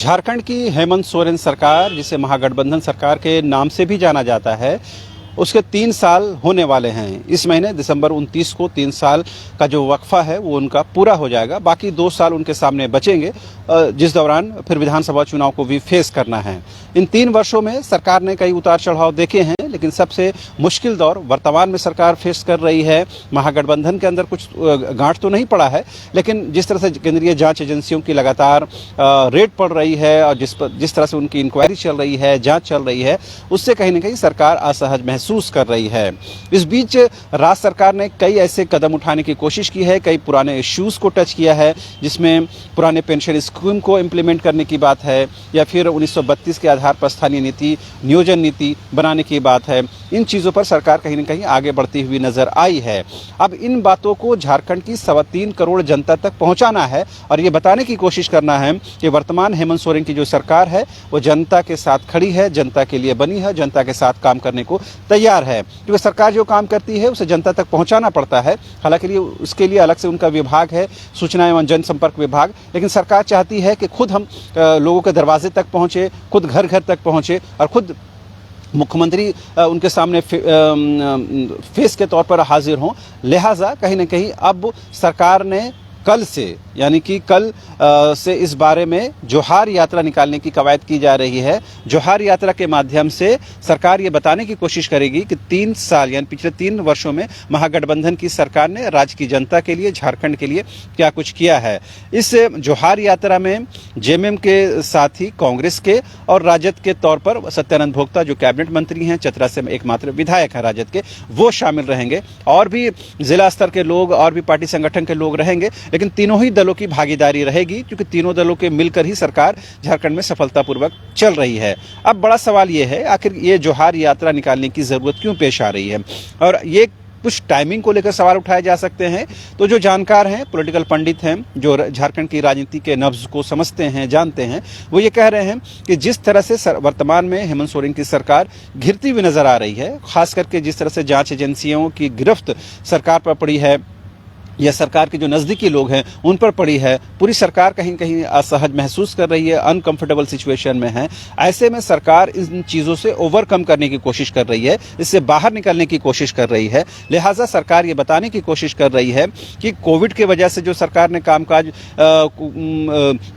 झारखंड की हेमंत सोरेन सरकार, जिसे महागठबंधन सरकार के नाम से भी जाना जाता है, उसके 3 साल होने वाले हैं। इस महीने दिसंबर 29 को 3 साल का जो वक्फा है वो उनका पूरा हो जाएगा। बाकी 2 साल उनके सामने बचेंगे, जिस दौरान फिर विधानसभा चुनाव को भी फेस करना है। इन 3 वर्षों में सरकार ने कई उतार चढ़ाव देखे हैं, लेकिन सबसे मुश्किल दौर वर्तमान में सरकार फेस कर रही है। महागठबंधन के अंदर कुछ गांठ तो नहीं पड़ा है, लेकिन जिस तरह से केंद्रीय जांच एजेंसियों की लगातार रेड पड़ रही है और जिस तरह से उनकी इंक्वायरी चल रही है, जांच चल रही है, उससे कहीं न कहीं सरकार असहज महसूस कर रही है। इस बीच राज्य सरकार ने कई ऐसे कदम उठाने की कोशिश की है, कई पुराने इश्यूज को टच किया है, जिसमें पुराने पेंशन स्कीम को इम्प्लीमेंट करने की बात है या फिर 1932 के आधार पर स्थानीय नीति, नियोजन नीति बनाने की बात है। इन चीज़ों पर सरकार कहीं न कहीं आगे बढ़ती हुई नजर आई है। अब इन बातों को झारखंड की 3.25 करोड़ जनता तक पहुंचाना है और ये बताने की कोशिश करना है कि वर्तमान हेमंत सोरेन की जो सरकार है वो जनता के साथ खड़ी है, जनता के लिए बनी है, जनता के साथ काम करने को तैयार है। क्योंकि सरकार जो काम करती है उसे जनता तक पहुंचाना पड़ता है। हालांकि उसके लिए अलग से उनका विभाग है, सूचना एवं जनसंपर्क विभाग, लेकिन सरकार चाहती है कि खुद हम लोगों के दरवाजे तक पहुंचे, खुद घर घर तक पहुंचे और खुद मुख्यमंत्री उनके सामने फेस के तौर पर हाजिर हों। लिहाजा कहीं न कहीं अब सरकार ने कल से, यानी कि कल से इस बारे में जोहार यात्रा निकालने की कवायद की जा रही है। जोहार यात्रा के माध्यम से सरकार ये बताने की कोशिश करेगी कि 3 साल यानी पिछले 3 वर्षों में महागठबंधन की सरकार ने राज्य की जनता के लिए, झारखंड के लिए क्या कुछ किया है। इस जोहार यात्रा में जेएमएम के साथ ही कांग्रेस के और राजद के तौर पर सत्यानंद भोक्ता, जो कैबिनेट मंत्री हैं, चतरा से एकमात्र विधायक है राजद के, वो शामिल रहेंगे और भी जिला स्तर के लोग और भी पार्टी संगठन के लोग रहेंगे। लेकिन तीनों ही दलों की भागीदारी रहेगी, क्योंकि तीनों दलों के मिलकर ही सरकार झारखंड में सफलतापूर्वक चल रही है। अब बड़ा सवाल यह है, आखिर ये जोहार यात्रा निकालने की जरूरत क्यों पेश आ रही है और ये कुछ टाइमिंग को लेकर सवाल उठाए जा सकते हैं। तो जो जानकार हैं, पॉलिटिकल पंडित हैं, जो झारखंड की राजनीति के नब्ज को समझते हैं, जानते हैं, वो ये कह रहे हैं कि जिस तरह से वर्तमान में हेमंत सोरेन की सरकार घिरती हुई नजर आ रही है, खास करके जिस तरह से जांच एजेंसियों की गिरफ्त सरकार पर पड़ी है या सरकार के जो नज़दीकी लोग हैं उन पर पड़ी है, पूरी सरकार कहीं कहीं असहज महसूस कर रही है, अनकंफर्टेबल सिचुएशन में है। ऐसे में सरकार इन चीज़ों से ओवरकम करने की कोशिश कर रही है, इससे बाहर निकलने की कोशिश कर रही है। लिहाजा सरकार ये बताने की कोशिश कर रही है कि कोविड के वजह से जो सरकार ने कामकाज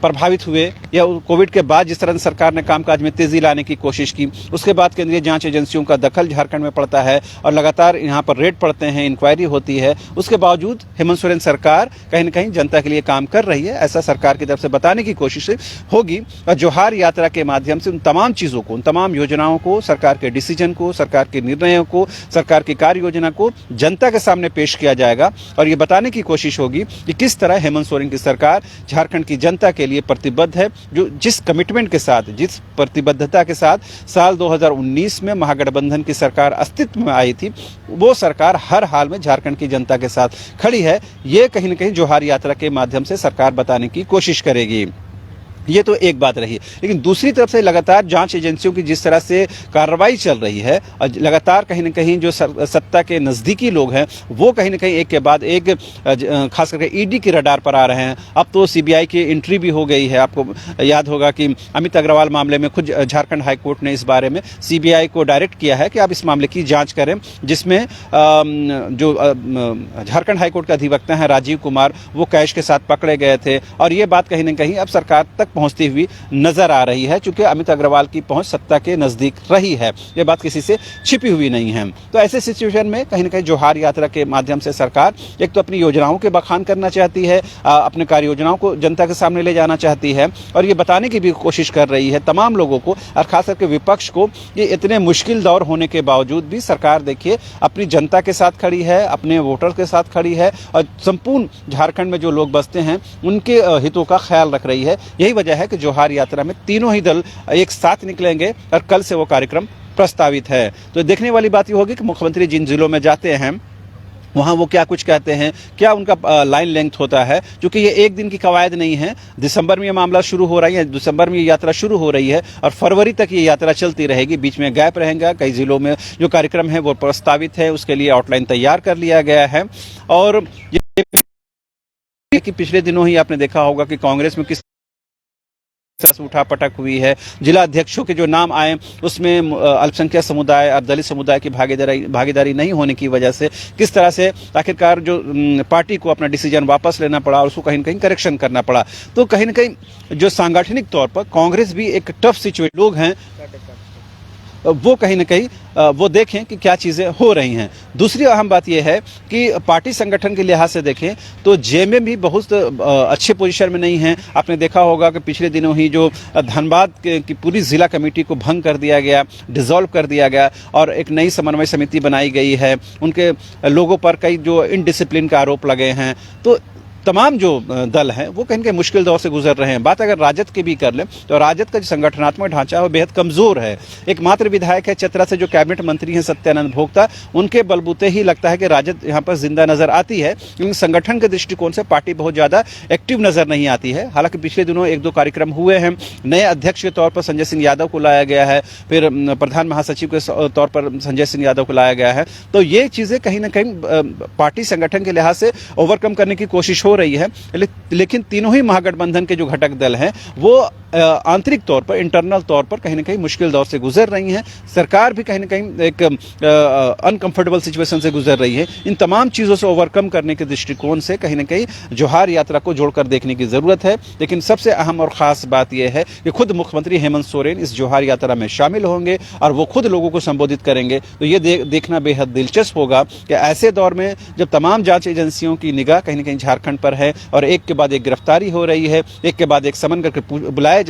प्रभावित हुए या कोविड के बाद जिस तरह सरकार ने कामकाज में तेजी लाने की कोशिश की, उसके बाद केंद्रीय जाँच एजेंसियों का दखल झारखंड में पड़ता है और लगातार यहाँ पर रेड पड़ते हैं, इंक्वायरी होती है। उसके बावजूद हेमंत सोरेन सरकार कहीं न कहीं जनता के लिए काम कर रही है, ऐसा सरकार की तरफ से बताने की कोशिश होगी। और जोहार यात्रा के माध्यम से उन तमाम चीज़ों को, उन तमाम योजनाओं को, सरकार के डिसीजन को, सरकार के निर्णयों को, सरकार की कार्य योजना को जनता के सामने पेश किया जाएगा और ये बताने की कोशिश होगी कि किस तरह हेमंत सोरेन की सरकार झारखंड की जनता के लिए प्रतिबद्ध है। जो जिस कमिटमेंट के साथ, जिस प्रतिबद्धता के साथ साल 2019 में महागठबंधन की सरकार अस्तित्व में आई थी, वो सरकार हर हाल में झारखंड की जनता के साथ खड़ी है। ये कहीं न कहीं जोहार यात्रा के माध्यम से सरकार बताने की कोशिश करेगी। ये तो एक बात रही, लेकिन दूसरी तरफ से लगातार जांच एजेंसियों की जिस तरह से कार्रवाई चल रही है और लगातार कहीं न कहीं जो सत्ता के नज़दीकी लोग हैं वो कहीं न कहीं एक के बाद एक खास करके ईडी के रडार पर आ रहे हैं। अब तो सीबीआई की एंट्री भी हो गई है। आपको याद होगा कि अमित अग्रवाल मामले में खुद झारखंड हाईकोर्ट ने इस बारे में सीबीआई को डायरेक्ट किया है कि आप इस मामले की जाँच करें, जिसमें जो झारखंड हाईकोर्ट के अधिवक्ता हैं राजीव कुमार, वो कैश के साथ पकड़े गए थे और ये बात कहीं न कहीं अब सरकार तक पहुंचती हुई नजर आ रही है, क्योंकि अमित अग्रवाल की पहुंच सत्ता के नजदीक रही है। यह बात किसी से छिपी हुई नहीं है। तो ऐसे सिचुएशन में कहीं न कहीं जोहार यात्रा के माध्यम से सरकार एक तो अपनी योजनाओं के बखान करना चाहती है, अपने कार्य योजनाओं को जनता के सामने ले जाना चाहती है और ये बताने की भी कोशिश कर रही है तमाम लोगों को और खास करके विपक्ष को, ये इतने मुश्किल दौर होने के बावजूद भी सरकार देखिए अपनी जनता के साथ खड़ी है, अपने वोटर के साथ खड़ी है और संपूर्ण झारखंड में जो लोग बसते हैं उनके हितों का ख्याल रख रही है। यही वजह है कि जोहार यात्रा में तीनों ही दल एक साथ निकलेंगे और कल से वो कार्यक्रम प्रस्तावित है। तो देखने वाली बात ये होगी कि मुख्यमंत्री जिन जिलों में जाते हैं वहाँ वो क्या कुछ कहते हैं, क्या उनका लाइन लेंथ होता है, क्योंकि ये एक दिन की कवायद नहीं है। दिसंबर में ये मामला शुरू हो रही है, दिसंबर में ये यात्रा शुरू हो रही है और फरवरी तक ये यात्रा चलती रहेगी। बीच में गैप रहेगा, कई जिलों में जो कार्यक्रम है वो प्रस्तावित है, उसके लिए आउटलाइन तैयार कर लिया गया है। और ये कि पिछले दिनों ही आपने देखा होगा कि कांग्रेस में किस उठापटक हुई है। जिला अध्यक्षों के जो नाम आए उसमें अल्पसंख्यक समुदाय और दलित समुदाय की भागीदारी नहीं होने की वजह से किस तरह से आखिरकार जो पार्टी को अपना डिसीजन वापस लेना पड़ा और उसको कहीं न कहीं करेक्शन करना पड़ा। तो कहीं न कहीं जो सांगठनिक तौर पर कांग्रेस भी एक टफ सिचुएशन लोग हैं, वो कहीं न कहीं वो देखें कि क्या चीज़ें हो रही हैं। दूसरी अहम बात यह है कि पार्टी संगठन के लिहाज से देखें तो जेएमएम भी बहुत अच्छे पोजीशन में नहीं है। आपने देखा होगा कि पिछले दिनों ही जो धनबाद की पूरी जिला कमेटी को भंग कर दिया गया, डिसॉल्व कर दिया गया और एक नई समन्वय समिति बनाई गई है। उनके लोगों पर कई जो इनडिसिप्लिन का आरोप लगे हैं। तो तमाम जो दल हैं वो कहीं न कहीं मुश्किल दौर से गुजर रहे हैं। बात अगर राजद की भी कर लें तो राजद का जो संगठनात्मक ढांचा है वो बेहद कमजोर है। एकमात्र विधायक है चतरा से जो कैबिनेट मंत्री हैं सत्यानंद भोक्ता, उनके बलबूते ही लगता है कि राजद यहाँ पर जिंदा नजर आती है। लेकिन संगठन के दृष्टिकोण से पार्टी बहुत ज्यादा एक्टिव नजर नहीं आती है। हालांकि पिछले दिनों 1-2 कार्यक्रम हुए हैं। नए अध्यक्ष के तौर पर संजय सिंह यादव को लाया गया है, फिर प्रधान महासचिव के तौर पर संजय सिंह यादव को लाया गया है। तो ये चीजें कहीं ना कहीं पार्टी संगठन के लिहाज से ओवरकम करने की कोशिश हो रही है। लेकिन तीनों ही महागठबंधन के जो घटक दल हैं वो आंतरिक तौर पर, इंटरनल तौर पर कहीं ना कहीं मुश्किल दौर से गुजर रही हैं। सरकार भी कहीं ना कहीं एक अनकंफर्टेबल सिचुएशन से गुजर रही है। इन तमाम चीज़ों से ओवरकम करने के दृष्टिकोण से कहीं ना कहीं जोहार यात्रा को जोड़कर देखने की ज़रूरत है। लेकिन सबसे अहम और ख़ास बात यह है कि खुद मुख्यमंत्री हेमंत सोरेन इस जोहार यात्रा में शामिल होंगे और वो खुद लोगों को संबोधित करेंगे। तो ये देखना बेहद दिलचस्प होगा कि ऐसे दौर में जब तमाम जांच एजेंसियों की निगाह कहीं ना कहीं झारखंड पर है और एक के बाद एक गिरफ्तारी हो रही है, एक के बाद एक समन करके बुलाया